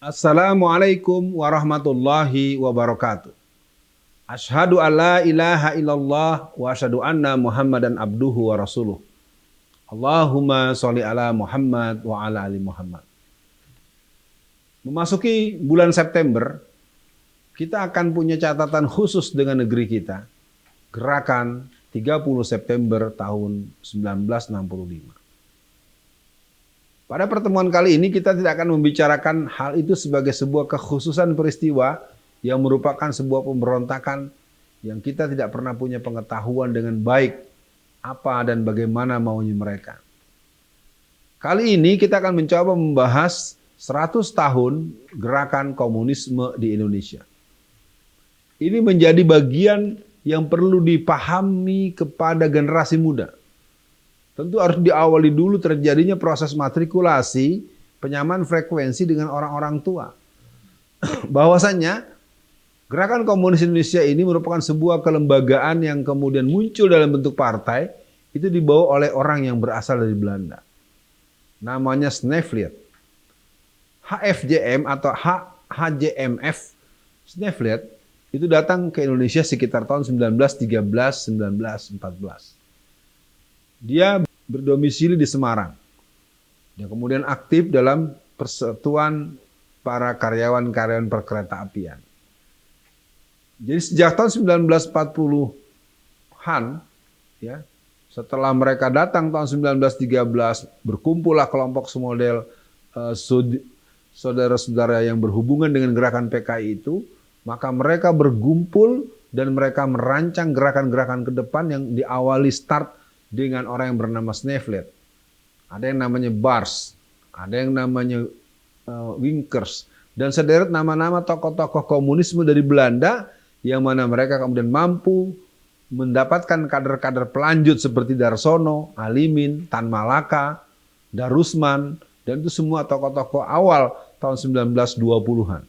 Assalamualaikum warahmatullahi wabarakatuh. Asyhadu alla ilaha illallah wa asyhadu anna Muhammadan abduhu wa rasuluh. Allahumma sholli ala Muhammad wa ala ali Muhammad. Memasuki bulan September, kita akan punya catatan khusus dengan negeri kita. Gerakan 30 September tahun 1965. Pada pertemuan kali ini kita tidak akan membicarakan hal itu sebagai sebuah kekhususan peristiwa yang merupakan sebuah pemberontakan yang kita tidak pernah punya pengetahuan dengan baik apa dan bagaimana maunya mereka. Kali ini kita akan mencoba membahas 100 tahun gerakan komunisme di Indonesia. Ini menjadi bagian yang perlu dipahami kepada generasi muda. Tentu harus diawali dulu terjadinya proses matrikulasi penyamaan frekuensi dengan orang-orang tua. Bahwasanya gerakan komunis Indonesia ini merupakan sebuah kelembagaan yang kemudian muncul dalam bentuk partai, itu dibawa oleh orang yang berasal dari Belanda. Namanya Snevliet. HFJM atau HJMF Snevliet itu datang ke Indonesia sekitar tahun 1913-1914. Dia berdomisili di Semarang. Dia kemudian aktif dalam persatuan para karyawan-karyawan perkereta apian. Jadi sejak tahun 1940-an, ya, setelah mereka datang tahun 1913, berkumpullah kelompok semodel saudara-saudara yang berhubungan dengan gerakan PKI itu, maka mereka berkumpul dan mereka merancang gerakan-gerakan ke depan yang diawali start dengan orang yang bernama Snevliet. Ada yang namanya Bars, ada yang namanya Winkers, dan sederet nama-nama tokoh-tokoh komunisme dari Belanda yang mana mereka kemudian mampu mendapatkan kader-kader pelanjut seperti Darsono, Alimin, Tan Malaka, Darusman, dan itu semua tokoh-tokoh awal tahun 1920-an.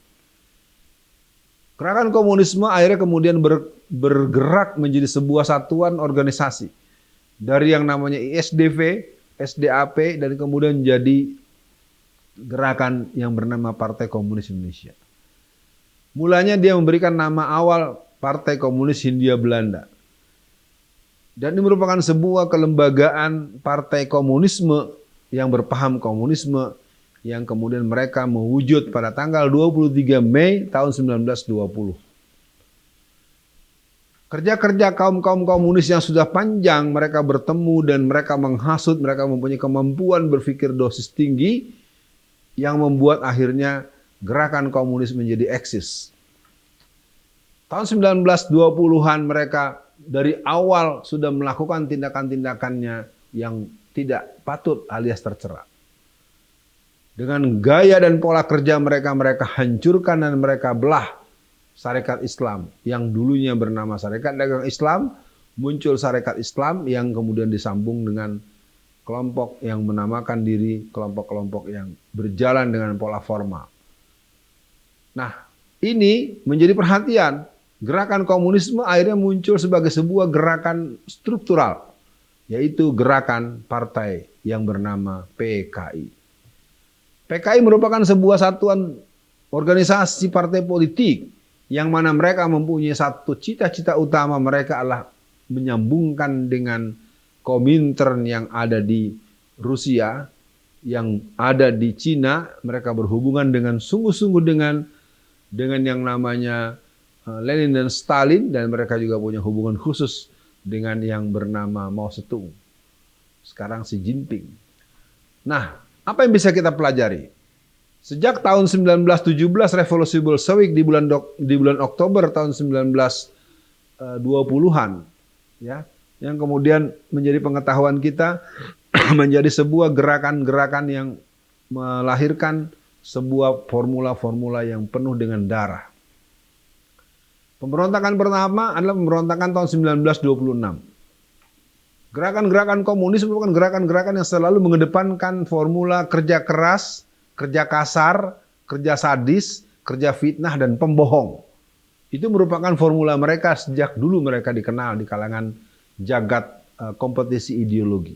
Gerakan komunisme akhirnya kemudian bergerak menjadi sebuah satuan organisasi. Dari yang namanya ISDV, SDAP, dan kemudian jadi gerakan yang bernama Partai Komunis Indonesia. Mulanya dia memberikan nama awal Partai Komunis Hindia Belanda. Dan ini merupakan sebuah kelembagaan partai komunisme yang berpaham komunisme yang kemudian mereka mewujud pada tanggal 23 Mei tahun 1920. Kerja-kerja kaum-kaum komunis yang sudah panjang, mereka bertemu dan mereka menghasut, mereka mempunyai kemampuan berpikir dosis tinggi yang membuat akhirnya gerakan komunis menjadi eksis. Tahun 1920-an mereka dari awal sudah melakukan tindakan-tindakannya yang tidak patut alias tercela. Dengan gaya dan pola kerja mereka, mereka hancurkan dan mereka belah Sarekat Islam yang dulunya bernama Sarekat Dagang Islam, muncul Sarekat Islam yang kemudian disambung dengan kelompok yang menamakan diri kelompok-kelompok yang berjalan dengan pola formal. Nah, ini menjadi perhatian. Gerakan komunisme akhirnya muncul sebagai sebuah gerakan struktural, yaitu gerakan partai yang bernama PKI. PKI merupakan sebuah satuan organisasi partai politik yang mana mereka mempunyai satu cita-cita utama, mereka adalah menyambungkan dengan Komintern yang ada di Rusia, yang ada di Cina. Mereka berhubungan dengan sungguh-sungguh dengan yang namanya Lenin dan Stalin, dan mereka juga punya hubungan khusus dengan yang bernama Mao Zedong, sekarang Xi Jinping. Nah, apa yang bisa kita pelajari? Sejak tahun 1917 revolusi Bolshevik di bulan Oktober tahun 1920-an, ya, yang kemudian menjadi pengetahuan kita menjadi sebuah gerakan-gerakan yang melahirkan sebuah formula-formula yang penuh dengan darah. Pemberontakan pertama adalah pemberontakan tahun 1926. Gerakan-gerakan komunis merupakan gerakan-gerakan yang selalu mengedepankan formula kerja keras, kerja kasar, kerja sadis, kerja fitnah, dan pembohong. Itu merupakan formula mereka sejak dulu mereka dikenal di kalangan jagat kompetisi ideologi.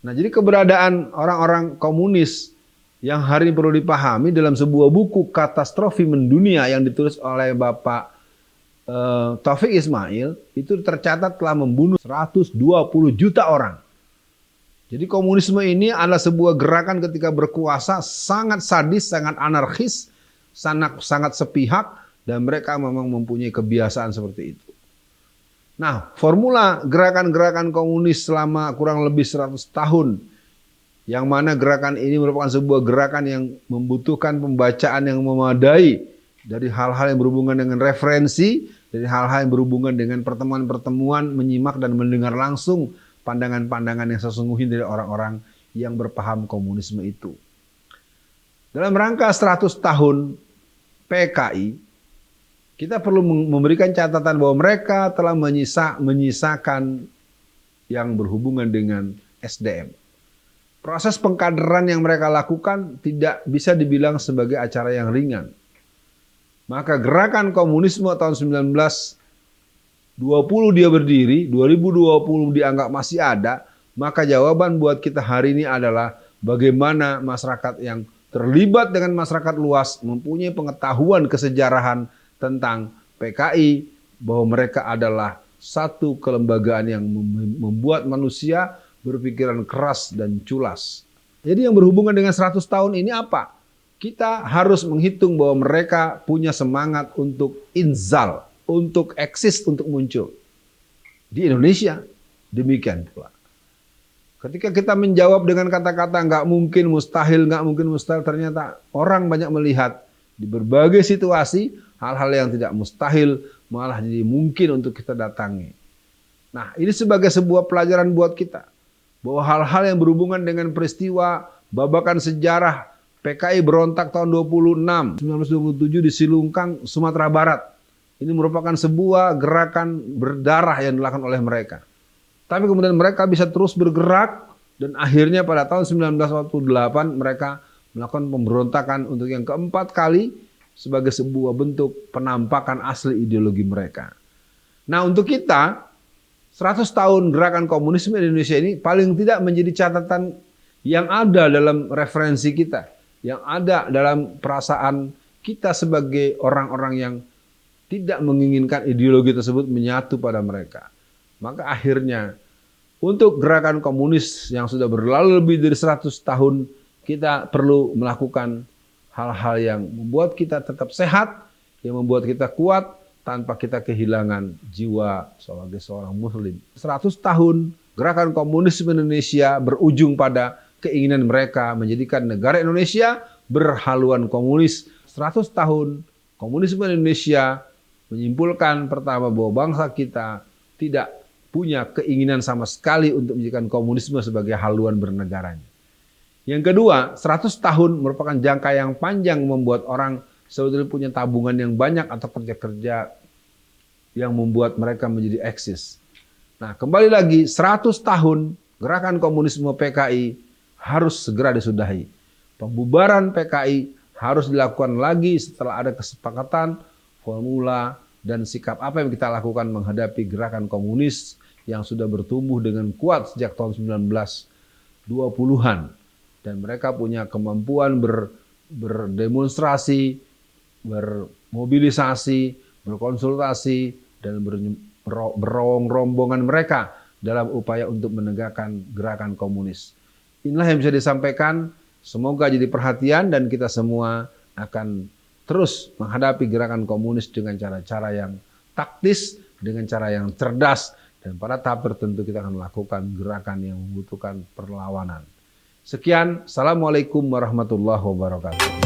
Nah, jadi keberadaan orang-orang komunis yang hari ini perlu dipahami dalam sebuah buku Katastrofi Mendunia yang ditulis oleh Bapak Taufik Ismail, itu tercatat telah membunuh 120 juta orang. Jadi komunisme ini adalah sebuah gerakan ketika berkuasa sangat sadis, sangat anarkis, sangat sepihak, dan mereka memang mempunyai kebiasaan seperti itu. Nah, formula gerakan-gerakan komunis selama kurang lebih 100 tahun, yang mana gerakan ini merupakan sebuah gerakan yang membutuhkan pembacaan yang memadai dari hal-hal yang berhubungan dengan referensi, dari hal-hal yang berhubungan dengan pertemuan-pertemuan, menyimak dan mendengar langsung pandangan-pandangan yang sesungguhnya dari orang-orang yang berpaham komunisme itu. Dalam rangka 100 tahun PKI, kita perlu memberikan catatan bahwa mereka telah menyisakan yang berhubungan dengan SDM. Proses pengkaderan yang mereka lakukan tidak bisa dibilang sebagai acara yang ringan. Maka gerakan komunisme tahun 1920 dia berdiri, 2020 dianggap masih ada, maka jawaban buat kita hari ini adalah bagaimana masyarakat yang terlibat dengan masyarakat luas mempunyai pengetahuan kesejarahan tentang PKI, bahwa mereka adalah satu kelembagaan yang membuat manusia berpikiran keras dan culas. Jadi yang berhubungan dengan 100 tahun ini apa? Kita harus menghitung bahwa mereka punya semangat untuk inzal, untuk eksis, untuk muncul. Di Indonesia demikian pula. Ketika kita menjawab dengan kata-kata nggak mungkin, mustahil, ternyata orang banyak melihat di berbagai situasi hal-hal yang tidak mustahil malah jadi mungkin untuk kita datangi. Nah, ini sebagai sebuah pelajaran buat kita, bahwa hal-hal yang berhubungan dengan peristiwa babakan sejarah PKI berontak tahun 1927 di Silungkang, Sumatera Barat. Ini merupakan sebuah gerakan berdarah yang dilakukan oleh mereka. Tapi kemudian mereka bisa terus bergerak dan akhirnya pada tahun 1948 mereka melakukan pemberontakan untuk yang keempat kali sebagai sebuah bentuk penampakan asli ideologi mereka. Nah, untuk kita 100 tahun gerakan komunisme di Indonesia ini paling tidak menjadi catatan yang ada dalam referensi kita, yang ada dalam perasaan kita sebagai orang-orang yang tidak menginginkan ideologi tersebut menyatu pada mereka. Maka akhirnya untuk gerakan komunis yang sudah berlalu lebih dari 100 tahun, kita perlu melakukan hal-hal yang membuat kita tetap sehat, yang membuat kita kuat, tanpa kita kehilangan jiwa sebagai seorang muslim. 100 tahun gerakan komunisme Indonesia berujung pada keinginan mereka menjadikan negara Indonesia berhaluan komunis. 100 tahun komunisme Indonesia menyimpulkan pertama bahwa bangsa kita tidak punya keinginan sama sekali untuk menjadikan komunisme sebagai haluan bernegaranya. Yang kedua, 100 tahun merupakan jangka yang panjang membuat orang sebetulnya punya tabungan yang banyak atau kerja-kerja yang membuat mereka menjadi eksis. Nah, kembali lagi 100 tahun gerakan komunisme PKI harus segera disudahi. Pembubaran PKI harus dilakukan lagi setelah ada kesepakatan, formula, dan sikap apa yang kita lakukan menghadapi gerakan komunis yang sudah bertumbuh dengan kuat sejak tahun 1920-an. Dan mereka punya kemampuan berdemonstrasi, bermobilisasi, berkonsultasi, dan berrombongan mereka dalam upaya untuk menegakkan gerakan komunis. Inilah yang bisa disampaikan. Semoga jadi perhatian dan kita semua akan terus menghadapi gerakan komunis dengan cara-cara yang taktis, dengan cara yang cerdas, dan pada tahap tertentu kita akan melakukan gerakan yang membutuhkan perlawanan. Sekian, Assalamualaikum warahmatullahi wabarakatuh.